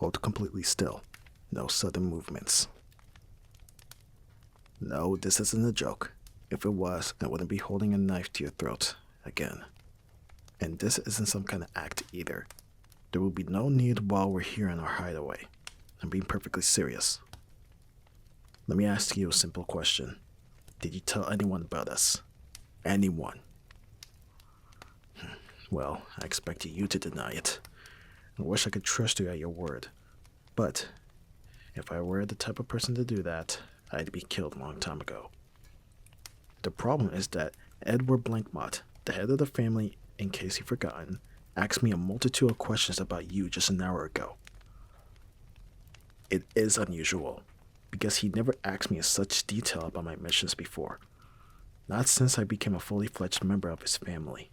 Hold completely still. No sudden movements. No, this isn't a joke. If it was, I wouldn't be holding a knife to your throat again. And this isn't some kind of act either. There will be no need while we're here in our hideaway. I'm being perfectly serious. Let me ask you a simple question. Did you tell anyone about us? Anyone? Well, I expected you to deny it. I wish I could trust you at your word. But if I were the type of person to do that, I'd be killed a long time ago. The problem is that Edward Blankmott, the head of the family, in case you've forgotten, asked me a multitude of questions about you just an hour ago. It is unusual, because he never asked me in such detail about my missions before. Not since I became a fully fledged member of his family.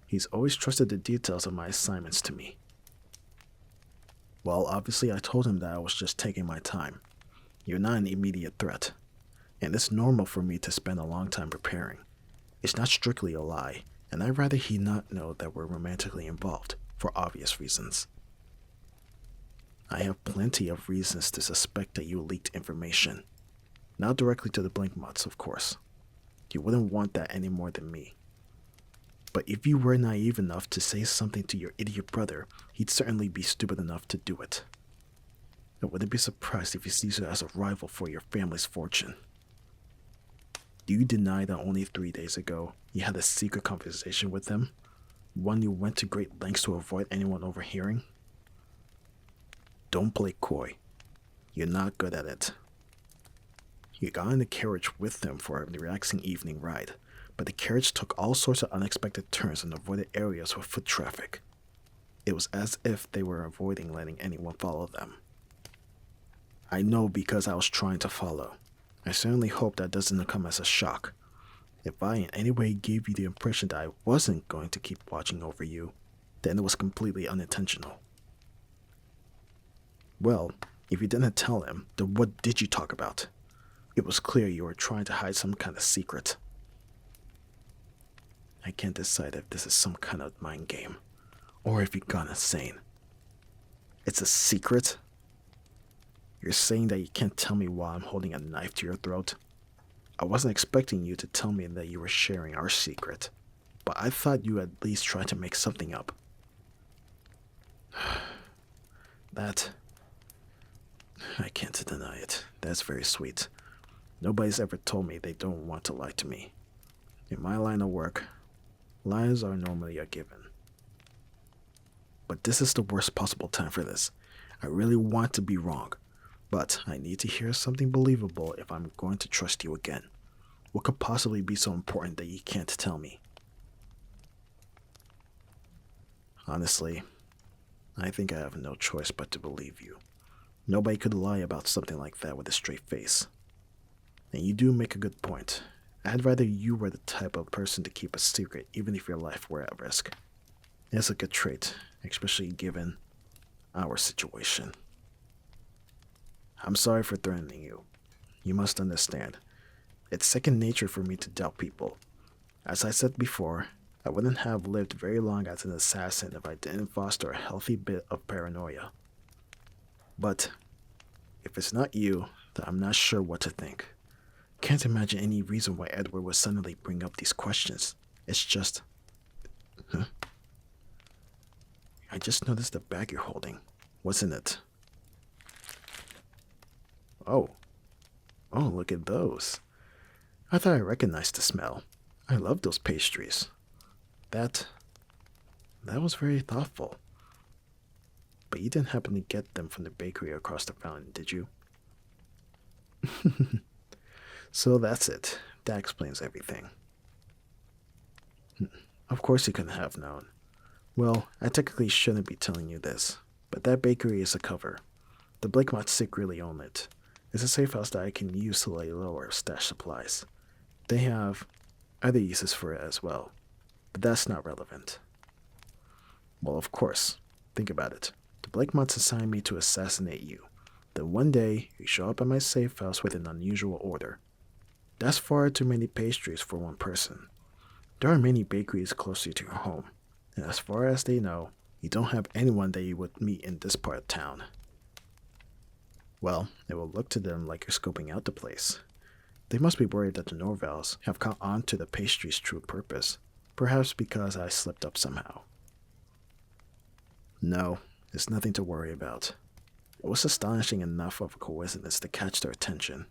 He's always trusted the details of my assignments to me. Well, obviously I told him that I was just taking my time. You're not an immediate threat, and it's normal for me to spend a long time preparing. It's not strictly a lie, and I'd rather he not know that we're romantically involved, for obvious reasons. I have plenty of reasons to suspect that you leaked information. Not directly to the Blankmotts, of course. You wouldn't want that any more than me. But if you were naive enough to say something to your idiot brother, he'd certainly be stupid enough to do it. I wouldn't be surprised if he sees you as a rival for your family's fortune. Do you deny that only 3 days ago you had a secret conversation with him? One you went to great lengths to avoid anyone overhearing? Don't play coy. You're not good at it. You got in the carriage with them for a relaxing evening ride, but the carriage took all sorts of unexpected turns and avoided areas with foot traffic. It was as if they were avoiding letting anyone follow them. I know because I was trying to follow. I certainly hope that doesn't come as a shock. If I in any way gave you the impression that I wasn't going to keep watching over you, then it was completely unintentional. Well, if you didn't tell him, then what did you talk about? It was clear you were trying to hide some kind of secret. I can't decide if this is some kind of mind game, or if you've gone insane. It's a secret? You're saying that you can't tell me while I'm holding a knife to your throat? I wasn't expecting you to tell me that you were sharing our secret, but I thought you at least tried to make something up. That... I can't deny it. That's very sweet. Nobody's ever told me they don't want to lie to me. In my line of work, lies are normally a given. But this is the worst possible time for this. I really want to be wrong, but I need to hear something believable if I'm going to trust you again. What could possibly be so important that you can't tell me? Honestly, I think I have no choice but to believe you. Nobody could lie about something like that with a straight face. And you do make a good point. I'd rather you were the type of person to keep a secret even if your life were at risk. It's a good trait, especially given our situation. I'm sorry for threatening you. You must understand. It's second nature for me to doubt people. As I said before, I wouldn't have lived very long as an assassin if I didn't foster a healthy bit of paranoia. But if it's not you, then I'm not sure what to think. Can't imagine any reason why Edward would suddenly bring up these questions. It's just... Huh? I just noticed the bag you're holding. What's in it? Oh, look at those. I thought I recognized the smell. I love those pastries. That was very thoughtful. But you didn't happen to get them from the bakery across the fountain, did you? So that's it. That explains everything. Of course you couldn't have known. Well, I technically shouldn't be telling you this, but that bakery is a cover. The Blankmotts secretly own it. It's a safe house that I can use to lay low or stash supplies. They have other uses for it as well, but that's not relevant. Well, of course. Think about it. The Blankmotts assigned me to assassinate you. Then one day, you show up at my safe house with an unusual order. That's far too many pastries for one person. There are many bakeries closer to your home, and as far as they know, you don't have anyone that you would meet in this part of town, Well, it will look to them like you're scoping out the place. They must be worried that the Norvals have caught on to the pastry's true purpose, perhaps because I slipped up somehow. No, it's nothing to worry about. It was astonishing enough of a coincidence to catch their attention,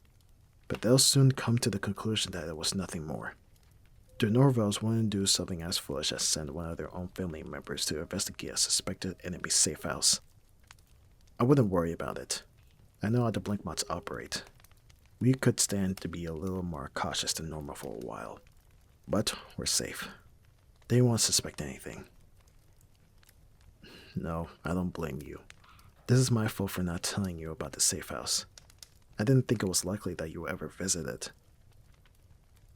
but they'll soon come to the conclusion that it was nothing more. The Norvals wouldn't do something as foolish as send one of their own family members to investigate a suspected enemy safe house. I wouldn't worry about it. I know how the Blinkmots operate. We could stand to be a little more cautious than normal for a while, but we're safe. They won't suspect anything. No, I don't blame you. This is my fault for not telling you about the safe house. I didn't think it was likely that you would ever visit it.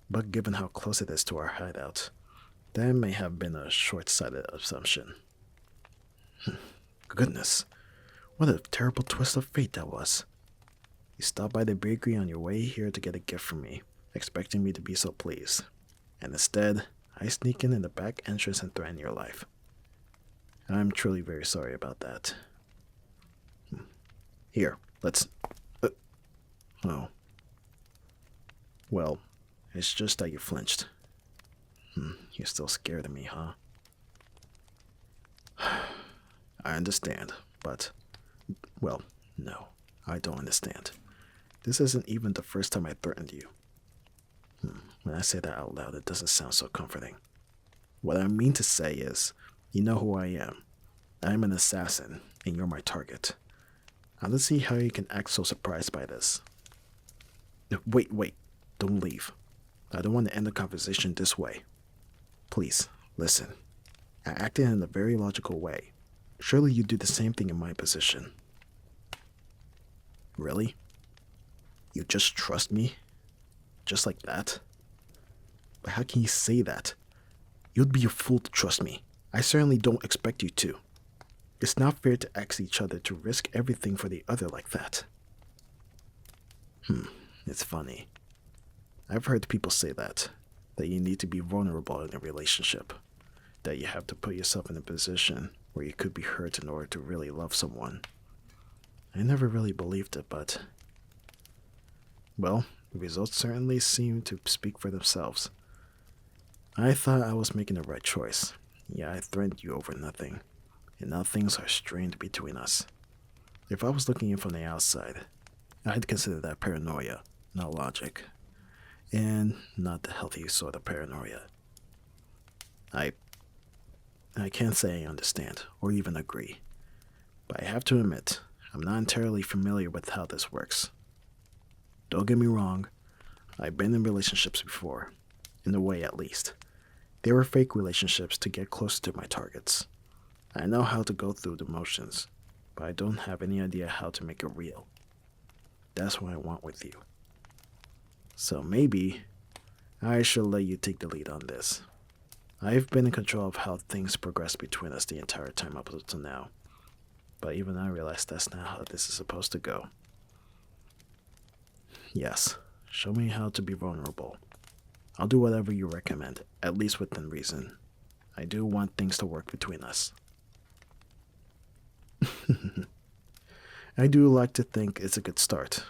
But given how close it is to our hideout, that may have been a short-sighted assumption. Goodness, what a terrible twist of fate that was. You stopped by the bakery on your way here to get a gift from me, expecting me to be so pleased. And instead, I sneak in the back entrance and threaten your life. I'm truly very sorry about that. Here, let's... oh. Well, it's just that you flinched. You're still scared of me, huh? I understand, but... well, no, I don't understand. This isn't even the first time I threatened you. When I say that out loud, it doesn't sound so comforting. What I mean to say is, you know who I am. I'm an assassin, and you're my target. I don't see how you can act so surprised by this. Wait, don't leave. I don't want to end the conversation this way. Please, listen. I acted in a very logical way. Surely you'd do the same thing in my position. Really? You just trust me? Just like that? But how can you say that? You'd be a fool to trust me. I certainly don't expect you to. It's not fair to ask each other to risk everything for the other like that. It's funny. I've heard people say that you need to be vulnerable in a relationship, that you have to put yourself in a position where you could be hurt in order to really love someone. I never really believed it, but... well, the results certainly seem to speak for themselves. I thought I was making the right choice. Yeah, I threatened you over nothing, and now things are strained between us. If I was looking in from the outside, I'd consider that paranoia, not logic, and not the healthy sort of paranoia. I can't say I understand, or even agree, but I have to admit, I'm not entirely familiar with how this works. Don't get me wrong, I've been in relationships before, in a way at least. They were fake relationships to get closer to my targets. I know how to go through the motions, but I don't have any idea how to make it real. That's what I want with you. So maybe I should let you take the lead on this. I've been in control of how things progress between us the entire time up until now, but even I realize that's not how this is supposed to go. Yes, show me how to be vulnerable. I'll do whatever you recommend, at least within reason. I do want things to work between us. I do like to think it's a good start,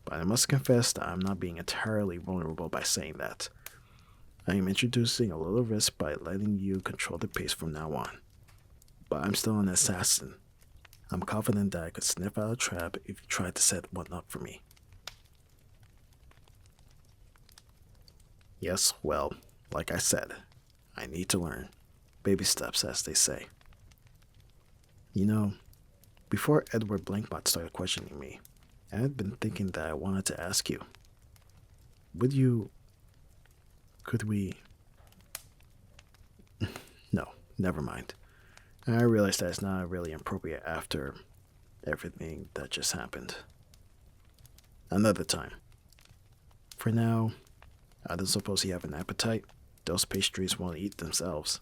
but I must confess that I'm not being entirely vulnerable by saying that. I am introducing a little risk by letting you control the pace from now on. But I'm still an assassin. I'm confident that I could sniff out a trap if you tried to set one up for me. Yes, well, like I said, I need to learn. Baby steps, as they say. You know, before Edward Blankbot started questioning me, I had been thinking that I wanted to ask you. Could we... No, never mind. I realize that it's not really appropriate after everything that just happened. Another time. For now, I don't suppose you have an appetite. Those pastries won't eat themselves.